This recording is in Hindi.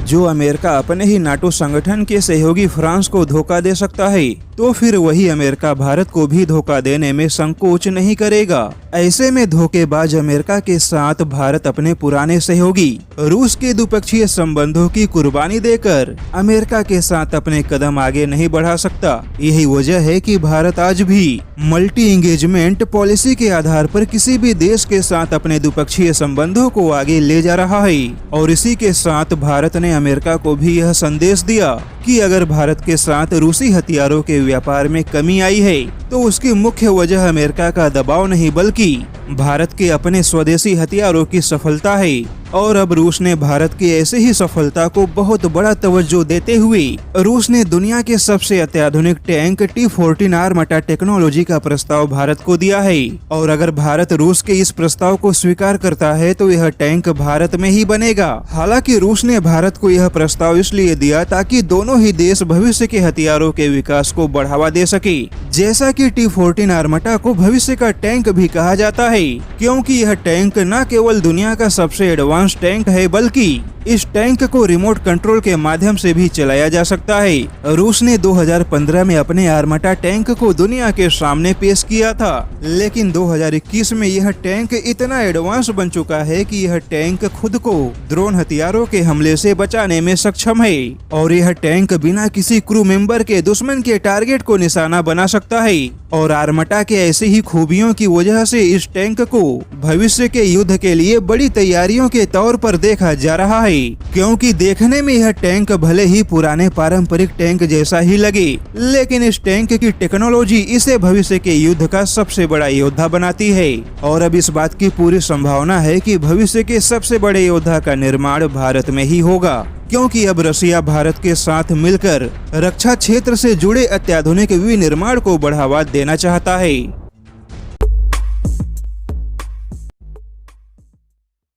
जो अमेरिका अपने ही नाटो संगठन के सहयोगी फ्रांस को धोखा दे सकता है, तो फिर वही अमेरिका भारत को भी धोखा देने में संकोच नहीं करेगा। ऐसे में धोखेबाज अमेरिका के साथ भारत अपने पुराने सहयोगी रूस के द्विपक्षीय संबंधों की कुर्बानी देकर अमेरिका के साथ अपने कदम आगे नहीं बढ़ा सकता। यही वजह है कि भारत आज भी मल्टी एंगेजमेंट पॉलिसी के आधार पर किसी भी देश के साथ अपने द्विपक्षीय संबंधों को आगे ले जा रहा है। और इसी के साथ भारत ने अमेरिका को भी यह संदेश दिया कि अगर भारत के साथ रूसी हथियारों के व्यापार में कमी आई है तो उसकी मुख्य वजह अमेरिका का दबाव नहीं बल्कि भारत के अपने स्वदेशी हथियारों की सफलता है। और अब रूस ने भारत की ऐसे ही सफलता को बहुत बड़ा तवज्जो देते हुए रूस ने दुनिया के सबसे अत्याधुनिक टैंक T-14 आर्माटा टेक्नोलॉजी का प्रस्ताव भारत को दिया है। और अगर भारत रूस के इस प्रस्ताव को स्वीकार करता है तो यह टैंक भारत में ही बनेगा। हालांकि रूस ने भारत को यह प्रस्ताव इसलिए दिया ताकि दोनों ही देश भविष्य के हथियारों के विकास को बढ़ावा दे सके। जैसा कि T-14 आर्माटा को भविष्य का टैंक भी कहा जाता है, क्योंकि यह टैंक न केवल दुनिया का सबसे एडवांस टैंक है बल्कि इस टैंक को रिमोट कंट्रोल के माध्यम से भी चलाया जा सकता है। रूस ने 2015 में अपने आर्माटा टैंक को दुनिया के सामने पेश किया था, लेकिन 2021 में यह टैंक इतना एडवांस बन चुका है कि यह टैंक खुद को ड्रोन हथियारों के हमले से बचाने में सक्षम है। और यह टैंक बिना किसी क्रू मेंबर के दुश्मन के टारगेट को निशाना बना सकता है। और आर्माटा के ऐसी ही खूबियों की वजह से इस टैंक को भविष्य के युद्ध के लिए बड़ी तैयारियों के तौर पर देखा जा रहा है, क्योंकि देखने में यह टैंक भले ही पुराने पारंपरिक टैंक जैसा ही लगे, लेकिन इस टैंक की टेक्नोलॉजी इसे भविष्य के युद्ध का सबसे बड़ा योद्धा बनाती है। और अब इस बात की पूरी संभावना है कि भविष्य के सबसे बड़े योद्धा का निर्माण भारत में ही होगा, क्योंकि अब रसिया भारत के साथ मिलकर रक्षा क्षेत्र से जुड़े अत्याधुनिक विनिर्माण को बढ़ावा देना चाहता है।